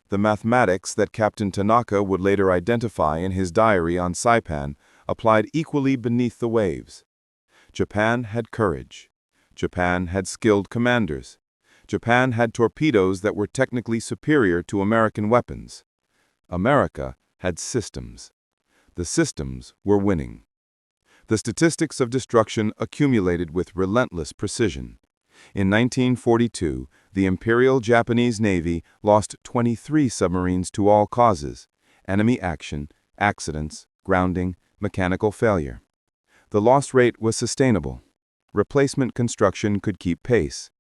The mathematics that Captain Tanaka would later identify in his diary on Saipan applied equally beneath the waves. Japan had courage. Japan had skilled commanders. Japan had torpedoes that were technically superior to American weapons. America had systems. The systems were winning. The statistics of destruction accumulated with relentless precision. In 1942, the Imperial Japanese Navy lost 23 submarines to all causes: enemy action, accidents, grounding, mechanical failure. The loss rate was sustainable. Replacement construction could keep pace.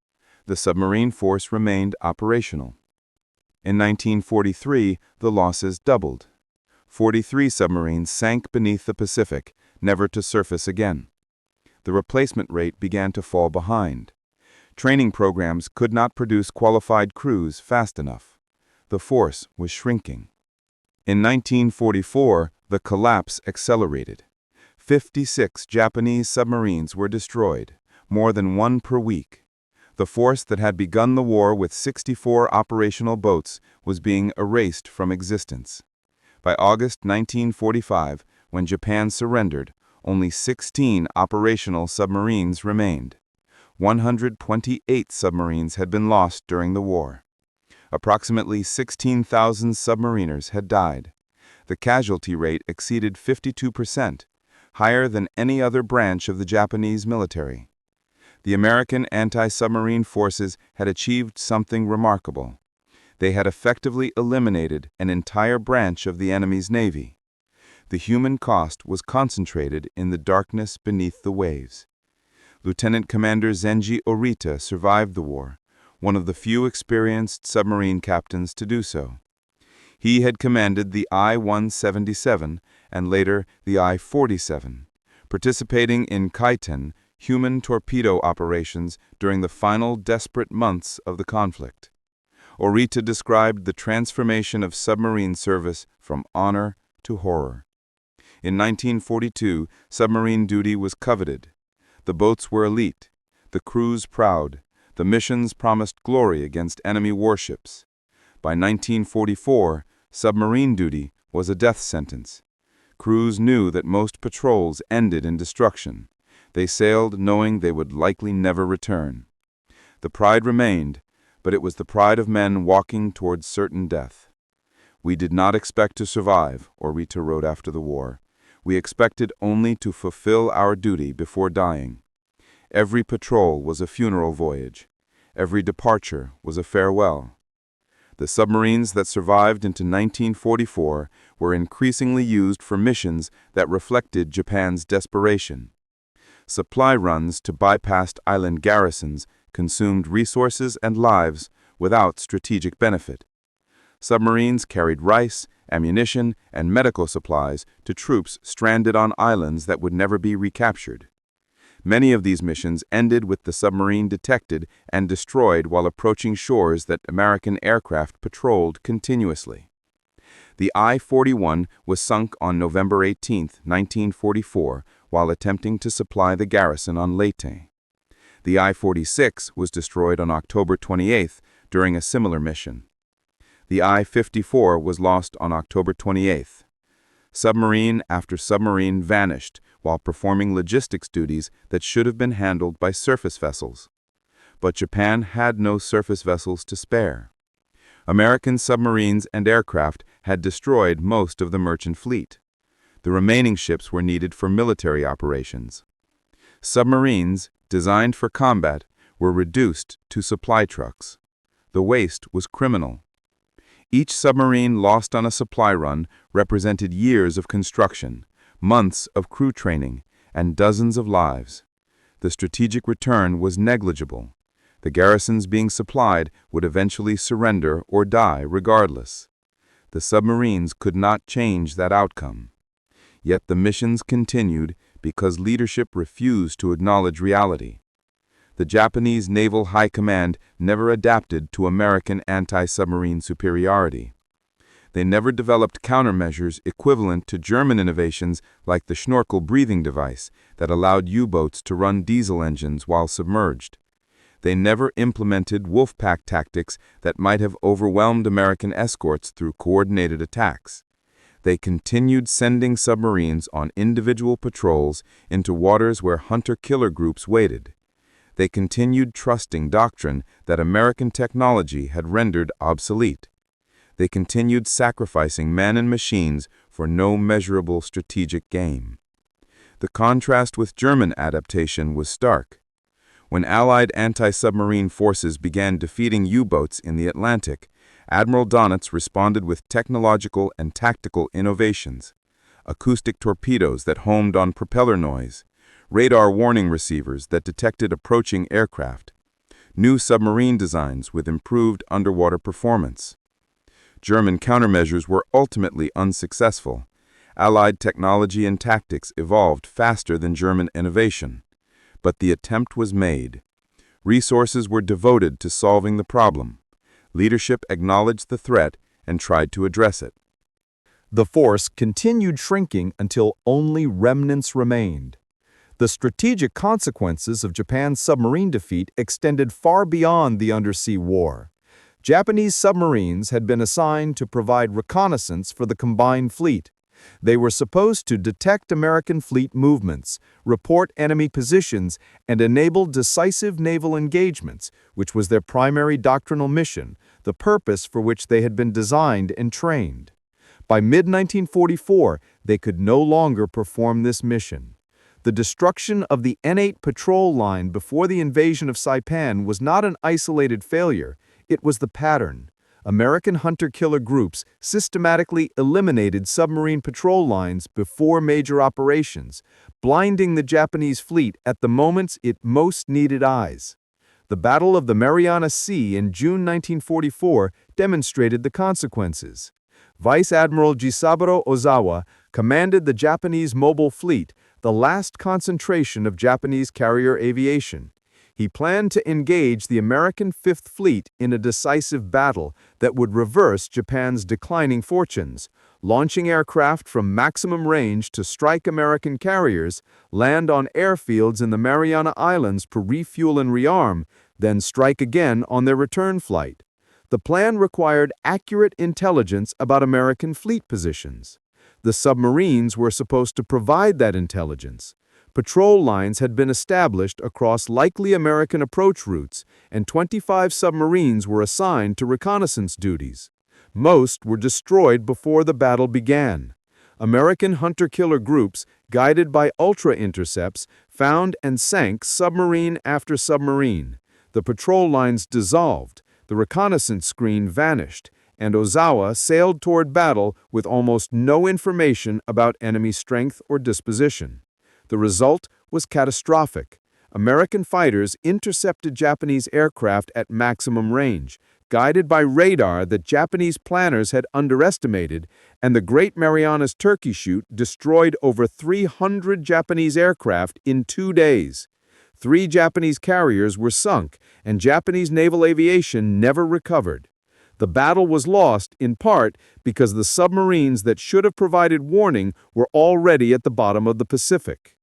The submarine force remained operational. In 1943, the losses doubled. 43 submarines sank beneath the Pacific, never to surface again. The replacement rate began to fall behind. Training programs could not produce qualified crews fast enough. The force was shrinking. In 1944, the collapse accelerated. 56 Japanese submarines were destroyed, more than 1 per week. The force that had begun the war with 64 operational boats was being erased from existence. By August 1945, when Japan surrendered, only 16 operational submarines remained. 128 submarines had been lost during the war. Approximately 16,000 submariners had died. The casualty rate exceeded 52%, higher than any other branch of the Japanese military. The American anti-submarine forces had achieved something remarkable. They had effectively eliminated an entire branch of the enemy's navy. The human cost was concentrated in the darkness beneath the waves. Lieutenant Commander Zenji Orita survived the war, one of the few experienced submarine captains to do so. He had commanded the I-177 and later the I-47, participating in Kaiten, human torpedo operations during the final desperate months of the conflict. Orita described the transformation of submarine service from honor to horror. In 1942, submarine duty was coveted. The boats were elite, the crews proud, the missions promised glory against enemy warships. By 1944, submarine duty was a death sentence. Crews knew that most patrols ended in destruction. They sailed knowing they would likely never return. The pride remained, but it was the pride of men walking towards certain death. We did not expect to survive, Orita wrote after the war. We expected only to fulfill our duty before dying. Every patrol was a funeral voyage. Every departure was a farewell. The submarines that survived into 1944 were increasingly used for missions that reflected Japan's desperation. Supply runs to bypassed island garrisons consumed resources and lives without strategic benefit. Submarines carried rice, ammunition, and medical supplies to troops stranded on islands that would never be recaptured. Many of these missions ended with the submarine detected and destroyed while approaching shores that American aircraft patrolled continuously. The I-41 was sunk on November 18, 1944, while attempting to supply the garrison on Leyte. The I-46 was destroyed on October 28 during a similar mission. The I-54 was lost on October 28. Submarine after submarine vanished while performing logistics duties that should have been handled by surface vessels. But Japan had no surface vessels to spare. American submarines and aircraft had destroyed most of the merchant fleet. The remaining ships were needed for military operations. Submarines, designed for combat, were reduced to supply trucks. The waste was criminal. Each submarine lost on a supply run represented years of construction, months of crew training, and dozens of lives. The strategic return was negligible. The garrisons being supplied would eventually surrender or die regardless. The submarines could not change that outcome. Yet the missions continued because leadership refused to acknowledge reality. The Japanese Naval High Command never adapted to American anti-submarine superiority. They never developed countermeasures equivalent to German innovations like the Schnorkel breathing device that allowed U-boats to run diesel engines while submerged. They never implemented wolfpack tactics that might have overwhelmed American escorts through coordinated attacks. They continued sending submarines on individual patrols into waters where hunter-killer groups waited. They continued trusting doctrine that American technology had rendered obsolete. They continued sacrificing men and machines for no measurable strategic gain. The contrast with German adaptation was stark. When Allied anti-submarine forces began defeating U-boats in the Atlantic, Admiral Donitz responded with technological and tactical innovations: acoustic torpedoes that homed on propeller noise, radar warning receivers that detected approaching aircraft, new submarine designs with improved underwater performance. German countermeasures were ultimately unsuccessful. Allied technology and tactics evolved faster than German innovation. But the attempt was made. Resources were devoted to solving the problem. Leadership acknowledged the threat and tried to address it. The force continued shrinking until only remnants remained. The strategic consequences of Japan's submarine defeat extended far beyond the undersea war. Japanese submarines had been assigned to provide reconnaissance for the combined fleet. They were supposed to detect American fleet movements, report enemy positions, and enable decisive naval engagements, which was their primary doctrinal mission, the purpose for which they had been designed and trained. By mid-1944, they could no longer perform this mission. The destruction of the N8 patrol line before the invasion of Saipan was not an isolated failure, it was the pattern. American hunter-killer groups systematically eliminated submarine patrol lines before major operations, blinding the Japanese fleet at the moments it most needed eyes. The Battle of the Mariana Sea in June 1944 demonstrated the consequences. Vice Admiral Jisaburo Ozawa commanded the Japanese mobile fleet, the last concentration of Japanese carrier aviation. He planned to engage the American Fifth Fleet in a decisive battle that would reverse Japan's declining fortunes, launching aircraft from maximum range to strike American carriers, land on airfields in the Mariana Islands to refuel and rearm, then strike again on their return flight. The plan required accurate intelligence about American fleet positions. The submarines were supposed to provide that intelligence. Patrol lines had been established across likely American approach routes, and 25 submarines were assigned to reconnaissance duties. Most were destroyed before the battle began. American hunter-killer groups, guided by ultra-intercepts, found and sank submarine after submarine. The patrol lines dissolved, the reconnaissance screen vanished, and Ozawa sailed toward battle with almost no information about enemy strength or disposition. The result was catastrophic. American fighters intercepted Japanese aircraft at maximum range, guided by radar that Japanese planners had underestimated, and the Great Marianas Turkey Shoot destroyed over 300 Japanese aircraft in 2 days. 3 Japanese carriers were sunk, and Japanese naval aviation never recovered. The battle was lost, in part, because the submarines that should have provided warning were already at the bottom of the Pacific.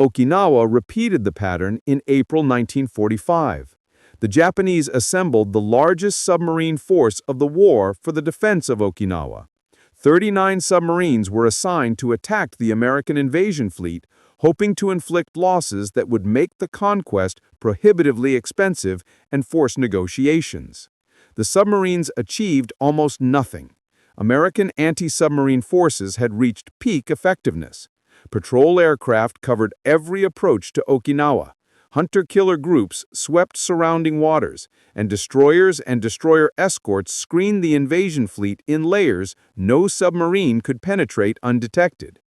Okinawa repeated the pattern in April 1945. The Japanese assembled the largest submarine force of the war for the defense of Okinawa. 39 submarines were assigned to attack the American invasion fleet, hoping to inflict losses that would make the conquest prohibitively expensive and force negotiations. The submarines achieved almost nothing. American anti-submarine forces had reached peak effectiveness. Patrol aircraft covered every approach to Okinawa. Hunter-killer groups swept surrounding waters, and destroyers and destroyer escorts screened the invasion fleet in layers no submarine could penetrate undetected.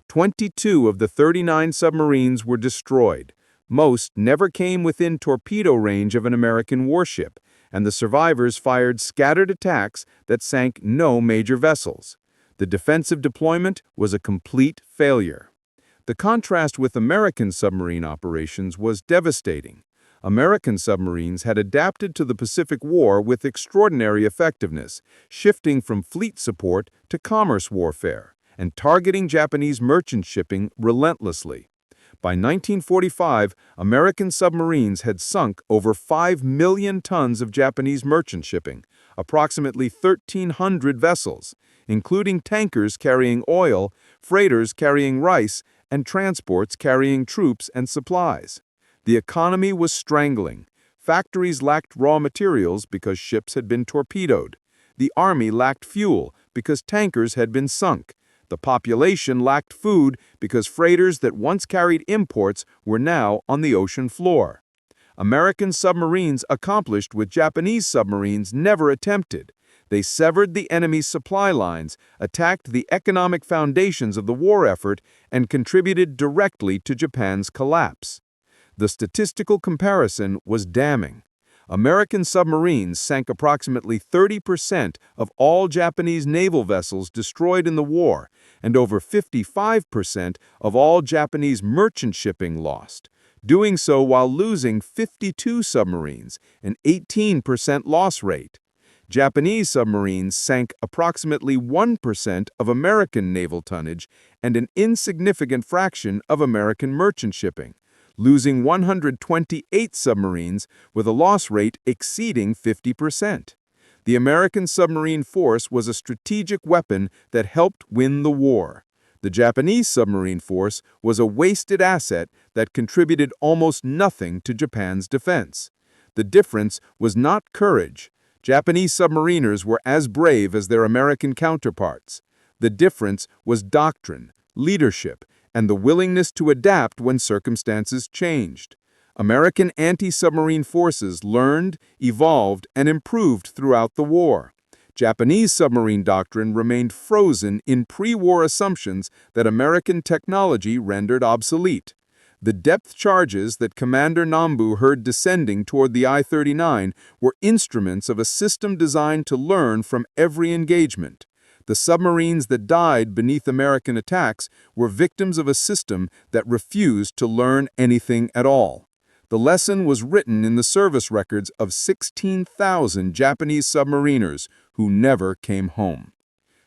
22 of the 39 submarines were destroyed. Most never came within torpedo range of an American warship, and the survivors fired scattered attacks that sank no major vessels. The defensive deployment was a complete failure. The contrast with American submarine operations was devastating. American submarines had adapted to the Pacific War with extraordinary effectiveness, shifting from fleet support to commerce warfare, and targeting Japanese merchant shipping relentlessly. By 1945, American submarines had sunk over 5 million tons of Japanese merchant shipping, approximately 1,300 vessels, including tankers carrying oil, freighters carrying rice, and transports carrying troops and supplies. The economy was strangling. Factories lacked raw materials because ships had been torpedoed. The army lacked fuel because tankers had been sunk. The population lacked food because freighters that once carried imports were now on the ocean floor. American submarines accomplished what Japanese submarines never attempted. They severed the enemy's supply lines, attacked the economic foundations of the war effort, and contributed directly to Japan's collapse. The statistical comparison was damning. American submarines sank approximately 30% of all Japanese naval vessels destroyed in the war, and over 55% of all Japanese merchant shipping lost, doing so while losing 52 submarines, an 18% loss rate. Japanese submarines sank approximately 1% of American naval tonnage and an insignificant fraction of American merchant shipping, losing 128 submarines with a loss rate exceeding 50%. The American submarine force was a strategic weapon that helped win the war. The Japanese submarine force was a wasted asset that contributed almost nothing to Japan's defense. The difference was not courage. Japanese submariners were as brave as their American counterparts. The difference was doctrine, leadership, and the willingness to adapt when circumstances changed. American anti-submarine forces learned, evolved, and improved throughout the war. Japanese submarine doctrine remained frozen in pre-war assumptions that American technology rendered obsolete. The depth charges that Commander Nambu heard descending toward the I-39 were instruments of a system designed to learn from every engagement. The submarines that died beneath American attacks were victims of a system that refused to learn anything at all. The lesson was written in the service records of 16,000 Japanese submariners who never came home.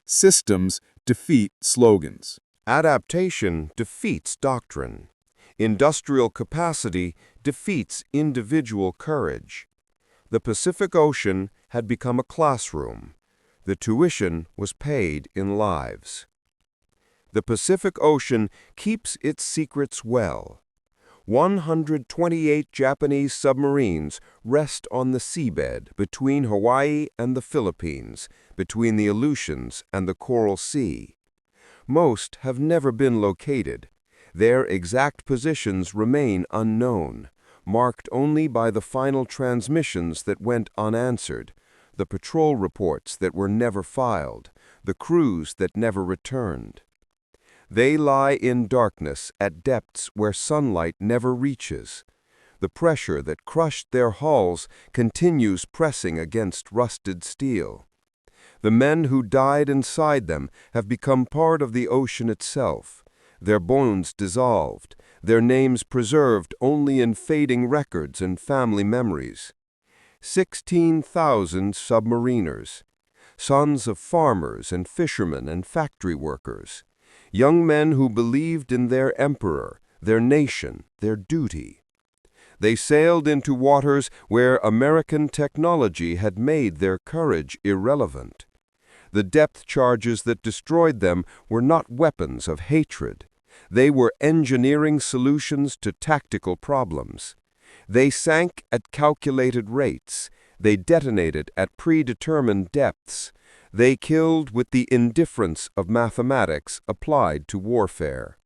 Systems defeat slogans. Adaptation defeats doctrine. Industrial capacity defeats individual courage. The Pacific Ocean had become a classroom. The tuition was paid in lives. The Pacific Ocean keeps its secrets well. 128 Japanese submarines rest on the seabed between Hawaii and the Philippines, between the Aleutians and the Coral Sea. Most have never been located. Their exact positions remain unknown, marked only by the final transmissions that went unanswered, the patrol reports that were never filed, the crews that never returned. They lie in darkness at depths where sunlight never reaches. The pressure that crushed their hulls continues pressing against rusted steel. The men who died inside them have become part of the ocean itself, their bones dissolved, their names preserved only in fading records and family memories. 16,000 submariners, sons of farmers and fishermen and factory workers, young men who believed in their emperor, their nation, their duty. They sailed into waters where American technology had made their courage irrelevant. The depth charges that destroyed them were not weapons of hatred. They were engineering solutions to tactical problems. They sank at calculated rates. They detonated at predetermined depths. They killed with the indifference of mathematics applied to warfare.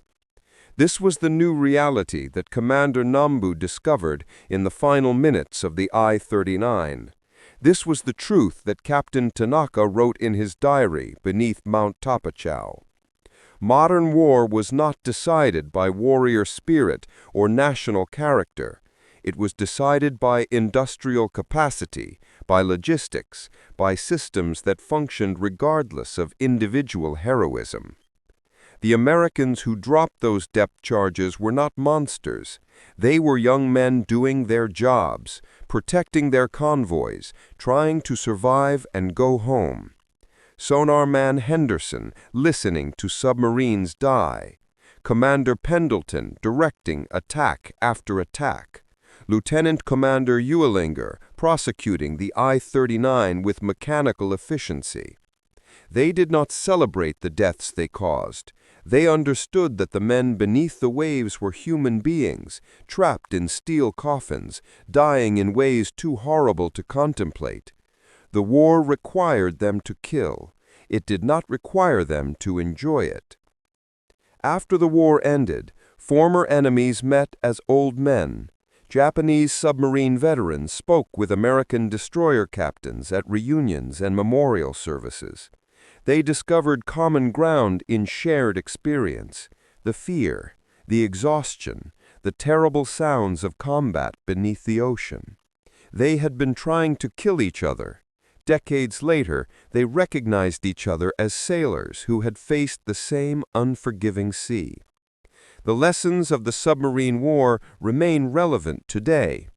This was the new reality that Commander Nambu discovered in the final minutes of the I-39. This was the truth that Captain Tanaka wrote in his diary beneath Mount Tapachau. Modern war was not decided by warrior spirit or national character. It was decided by industrial capacity, by logistics, by systems that functioned regardless of individual heroism. The Americans who dropped those depth charges were not monsters. They were young men doing their jobs, protecting their convoys, trying to survive and go home. Sonarman Henderson listening to submarines die. Commander Pendleton directing attack after attack. Lieutenant Commander Uelinger prosecuting the I-39 with mechanical efficiency. They did not celebrate the deaths they caused. They understood that the men beneath the waves were human beings, trapped in steel coffins, dying in ways too horrible to contemplate. The war required them to kill. It did not require them to enjoy it. After the war ended, former enemies met as old men. Japanese submarine veterans spoke with American destroyer captains at reunions and memorial services. They discovered common ground in shared experience, the fear, the exhaustion, the terrible sounds of combat beneath the ocean. They had been trying to kill each other. Decades later, they recognized each other as sailors who had faced the same unforgiving sea. The lessons of the submarine war remain relevant today.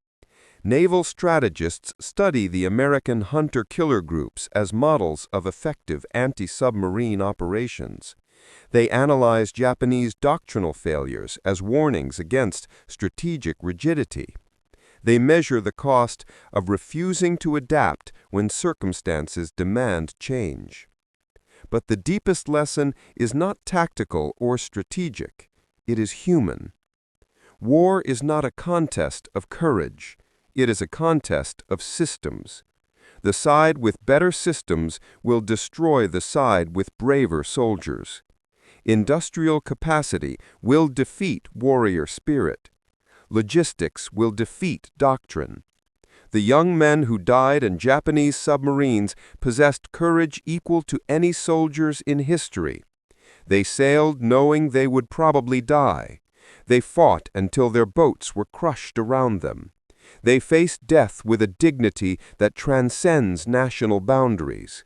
Naval strategists study the American hunter-killer groups as models of effective anti-submarine operations. They analyze Japanese doctrinal failures as warnings against strategic rigidity. They measure the cost of refusing to adapt when circumstances demand change. But the deepest lesson is not tactical or strategic. It is human. War is not a contest of courage. It is a contest of systems. The side with better systems will destroy the side with braver soldiers. Industrial capacity will defeat warrior spirit. Logistics will defeat doctrine. The young men who died in Japanese submarines possessed courage equal to any soldiers in history. They sailed knowing they would probably die. They fought until their boats were crushed around them. They faced death with a dignity that transcends national boundaries.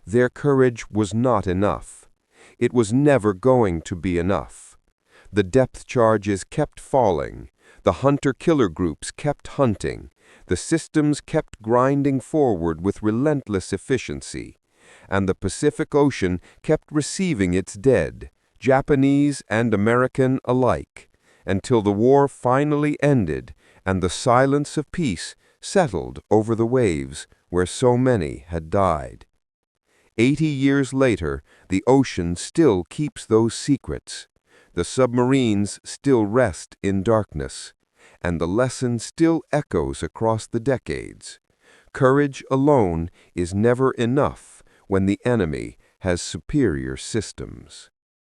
Their courage was not enough. It was never going to be enough. The depth charges kept falling. The hunter-killer groups kept hunting. The systems kept grinding forward with relentless efficiency. And the Pacific Ocean kept receiving its dead, Japanese and American alike, until the war finally ended and the silence of peace settled over the waves where so many had died. 80 years later, the ocean still keeps those secrets. The submarines still rest in darkness, and the lesson still echoes across the decades. Courage alone is never enough when the enemy has superior systems.